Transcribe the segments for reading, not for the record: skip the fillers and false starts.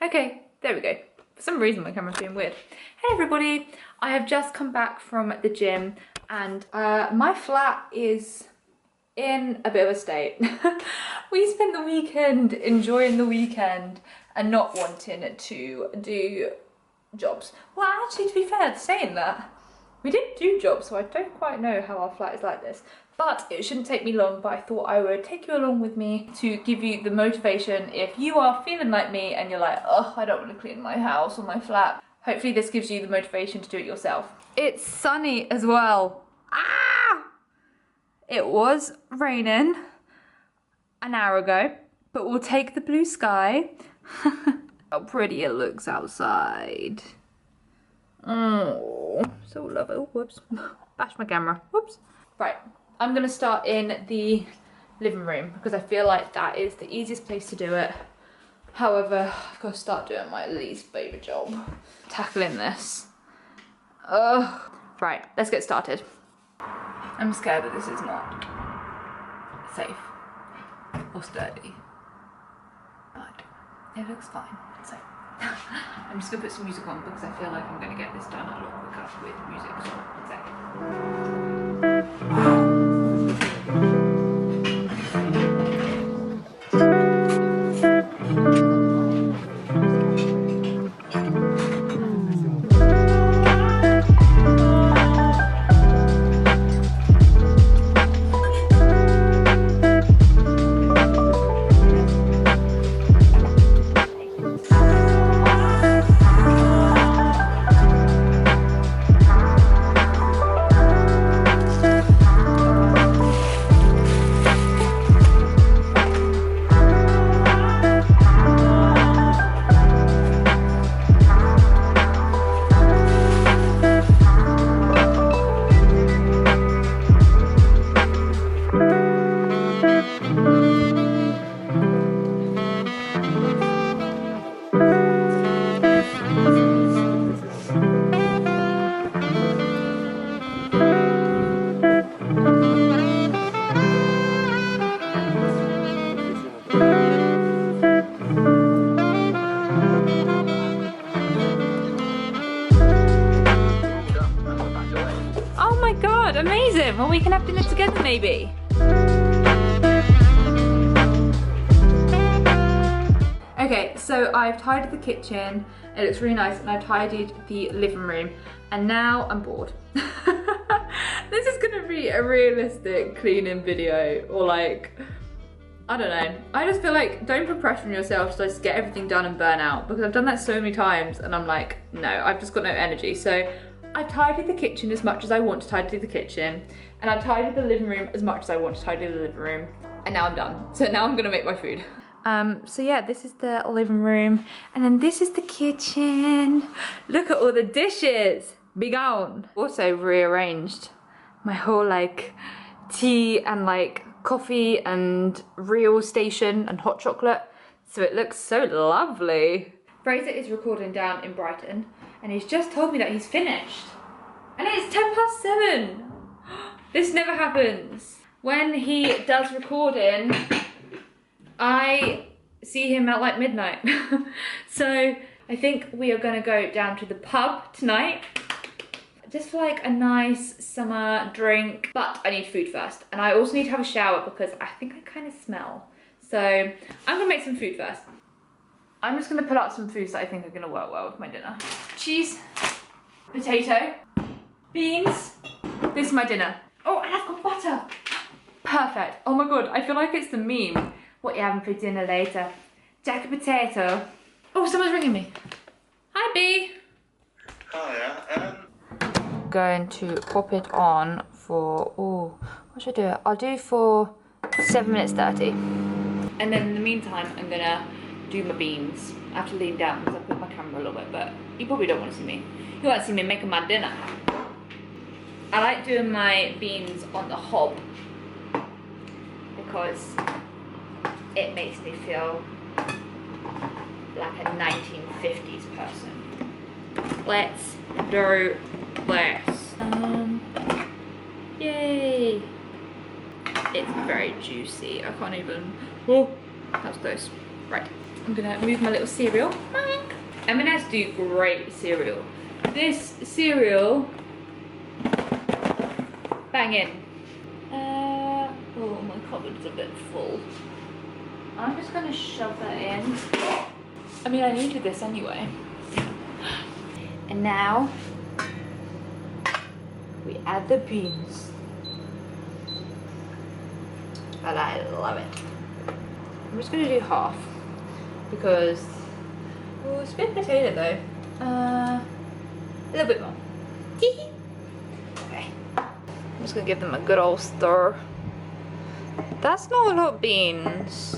Okay, there we go. For some reason my camera's being weird. Hey everybody, I have just come back from the gym and my flat is in a bit of a state. We spent the weekend enjoying the weekend and not wanting to do jobs. Well, actually, to be fair, saying that, we did do jobs, so I don't quite know how our flat is like this. But it shouldn't take me long, but I thought I would take you along with me to give you the motivation if you are feeling like me and you're like, oh, I don't want to clean my house or my flat. Hopefully this gives you the motivation to do it yourself. It's sunny as well. Ah! It was raining an hour ago, but we'll take the blue sky. How pretty it looks outside. Oh, so lovely. Oh, whoops. Bash my camera. Whoops. Right, I'm gonna start in the living room because I feel like that is the easiest place to do it. However, I've got to start doing my least favourite job. Tackling this. Ugh. Right, let's get started. I'm scared that this is not safe or sturdy, but it looks fine. So I'm just gonna put some music on because I feel like I'm gonna get this done a lot quicker with music. So one second. Amazing! Well, we can have dinner together maybe. Okay, so I've tidied the kitchen, it looks really nice, and I've tidied the living room, and now I'm bored. This is gonna be a realistic cleaning video, or like, I don't know. I just feel like, don't put pressure on yourself to just get everything done and burn out, because I've done that so many times, and I'm like, no, I've just got no energy. So I tidied the kitchen as much as I want to tidy the kitchen, and I tidied the living room as much as I want to tidy the living room, and now I'm done. So now I'm gonna make my food. So yeah, this is the living room, and then this is the kitchen. Look at all the dishes. Be gone. Also rearranged my whole like tea and like coffee and real station and hot chocolate, so it looks so lovely. Fraser is recording down in Brighton, and he's just told me that he's finished. And it's 7:10. This never happens. When he does recording, I see him at like midnight. So I think we are gonna go down to the pub tonight, just for like a nice summer drink. But I need food first, and I also need to have a shower because I think I kind of smell. So I'm gonna make some food first. I'm just gonna pull out some foods that I think are gonna work well with my dinner. Cheese, potato, beans. This is my dinner. Oh, and I've got butter. Perfect. Oh my god, I feel like it's the meme. What you having for dinner later? Jack a potato. Oh, someone's ringing me. Hi, B. Hiya. Going to pop it on for, oh, what should I do? I'll do for 7 minutes 30. And then in the meantime, I'm gonna do my beans. I have to lean down because I put my camera a little bit, but you probably don't want to see me. You want to see me making my dinner. I like doing my beans on the hob because it makes me feel like a 1950s person. Let's do this. Yay! It's very juicy. I can't even. Oh, that was close. Right, I'm gonna move my little cereal. M&S do great cereal. This cereal, banging. Oh, my cupboard's a bit full. I'm just gonna shove that in. I mean, I needed this anyway. And now we add the beans. And I love it. I'm just gonna do half because, oh, it's a bit potato though. A little bit more. Okay. I'm just gonna give them a good old stir. That's not a lot of beans.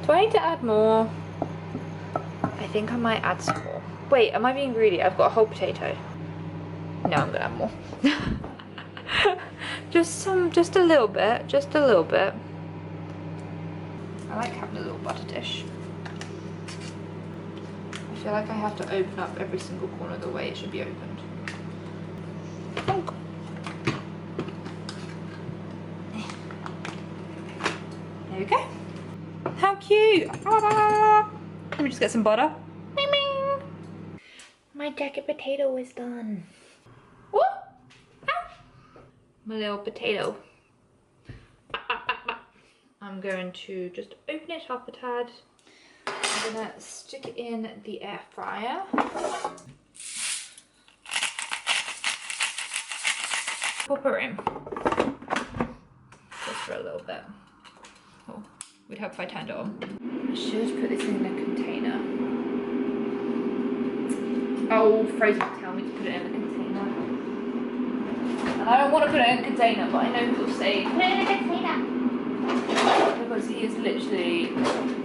Do I need to add more? I think I might add some more. Wait, am I being greedy? I've got a whole potato. No, I'm gonna add more. just a little bit, just a little bit. I like having a little butter dish. I feel like I have to open up every single corner the way it should be opened. There we go. How cute! Ah. Let me just get some butter. Bing, bing. My jacket potato is done. What? My little potato. I'm going to just open it up a tad. I'm gonna stick it in the air fryer. Pop her in. Just for a little bit. Oh, would help if I turned it on. I should put this in a container. Oh, Fraser will tell me to put it in a container. And I don't want to put it in a container, but I know he'll say, put it in a container. Because he is literally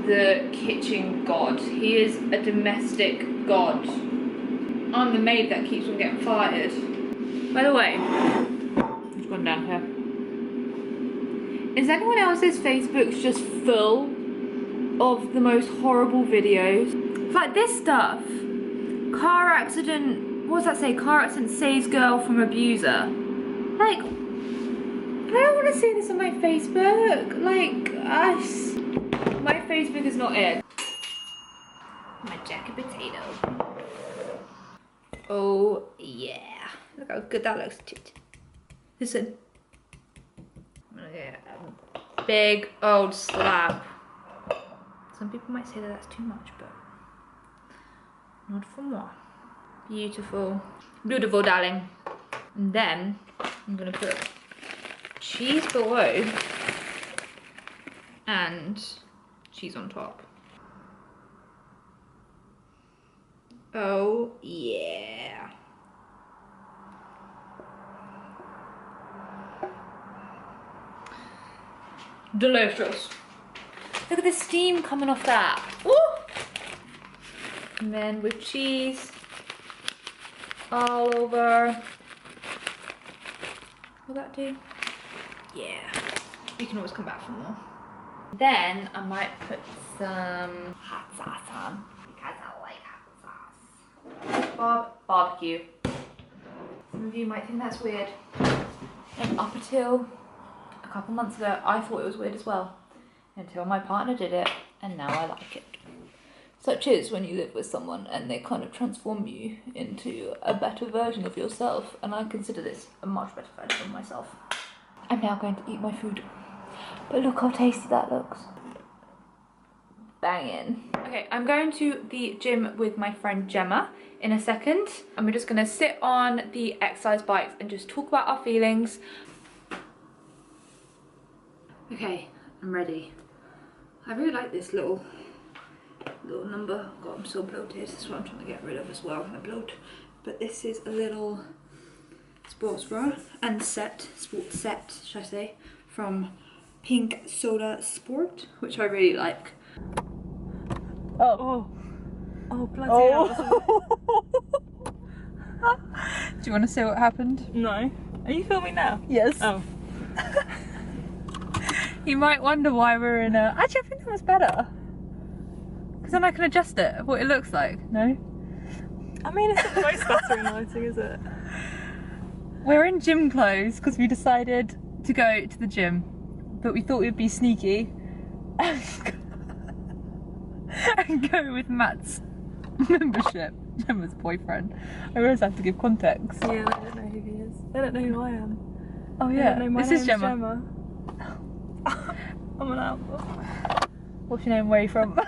the kitchen god. He is a domestic god. I'm the maid that keeps on getting fired. By the way, it's gone down here. Is anyone else's Facebook's just full of the most horrible videos? Like this stuff. Car accident, what does that say? Car accident saves girl from abuser. Like, I don't want to see this on my Facebook. Like, my Facebook is not it. My jacket potato. Oh yeah. Look how good that looks. Listen. I'm gonna get a big old slab. Some people might say that that's too much, but not for moi. Beautiful. Beautiful, darling. And then I'm gonna put cheese below and cheese on top. Oh yeah. Delicious. Look at the steam coming off that. Woo! And then with cheese all over. Will that do? Yeah. You can always come back for more. Then I might put some hot sauce on because I like hot sauce. Barbecue. Some of you might think that's weird. And up until a couple months ago, I thought it was weird as well. Until my partner did it, and now I like it. Such is when you live with someone and they kind of transform you into a better version of yourself, and I consider this a much better version of myself. I'm now going to eat my food. But look how tasty that looks. Banging. Okay, I'm going to the gym with my friend Gemma in a second, and we're just gonna sit on the exercise bikes and just talk about our feelings. Okay, I'm ready. I really like this little number. God, I'm so bloated. This is what I'm trying to get rid of as well, my bloat. But this is a little sports bra and sports set, should I say, from Pink Soda Sport, which I really like. Oh bloody hell. Do you want to say what happened? No. Are you filming now? Yes. Oh. You might wonder why we're in a... Actually, I think that was better. Because then I can adjust it, what it looks like, no? I mean, it's not the most flattering lighting, is it? We're in gym clothes because we decided to go to the gym. But we thought we'd be sneaky. and go with Matt's membership. Gemma's boyfriend. I always have to give context. Yeah, they don't know who he is. They don't know who I am. Oh They yeah, don't know my this name's is Gemma. I'm an outlaw. What's your name? Where are you from?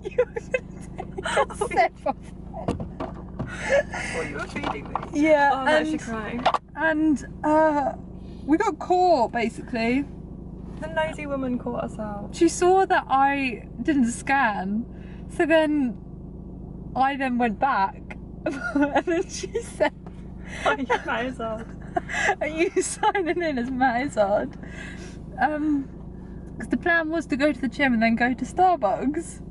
You were gonna take a sip of it. What, you were feeding me? Yeah, Oh, I'm actually crying. and we got caught basically. The nosy woman caught us out. She saw that I didn't scan, so then I then went back, and then she said, Oh, you Maizard. "Are you signing in as Maizard?" Because the plan was to go to the gym and then go to Starbucks.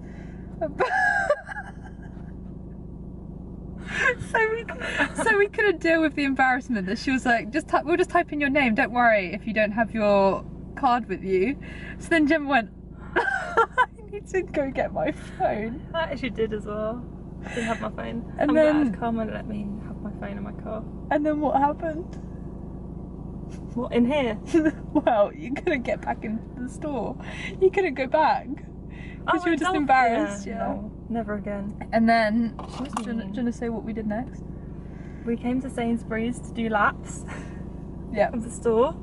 So we couldn't deal with the embarrassment that she was like, we'll just type in your name, don't worry if you don't have your card with you. So then Gemma went, I need to go get my phone. I actually did as well. I didn't have my phone. And I'm then- glad Carmen let me have my phone in my car. And then what happened? What, in here? Well, you couldn't get back into the store. You couldn't go back. Because you were just don't- embarrassed, yeah. No, never again. And then, She was do you want to say what we did next? We came to Sainsbury's to do laps Yeah, of the store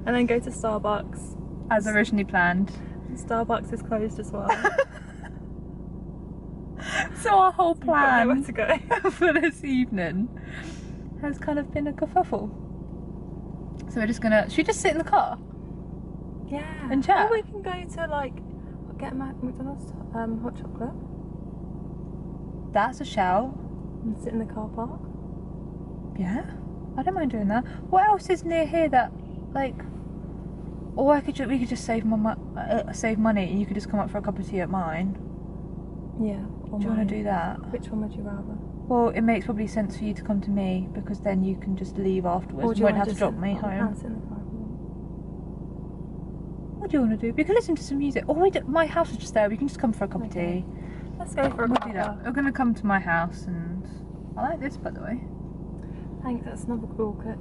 and then go to Starbucks. as originally planned. Starbucks is closed as well. So our whole We've got nowhere plan to go. for this evening has kind of been a kerfuffle. So we're just gonna, should we just sit in the car? Yeah. And chat? Or we can go to like, get a McDonald's hot chocolate That's a shout. and sit in the car park. Yeah, I don't mind doing that. What else is near here that, like, or we could just save save money and you could just come up for a cup of tea at mine. Yeah. Do you want to do that? Which one would you rather? Well, it makes probably sense for you to come to me because then you can just leave afterwards. Or do You won't wanna have to just drop sit- me we can home. sit in the car. What do you want to do? We can listen to some music. Or my house is just there. We can just come for a cup of Okay. tea. Let's go for a We'll cup. do that. We're going to come to my house and I like this, by the way. Thanks, that's another cool clip.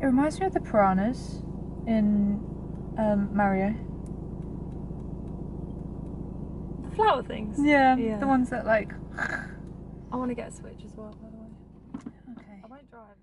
It reminds me of the piranhas in Mario. The flower things. Yeah, Yeah. the ones that like. I want to get a Switch as well, by the way. Okay. I won't drive.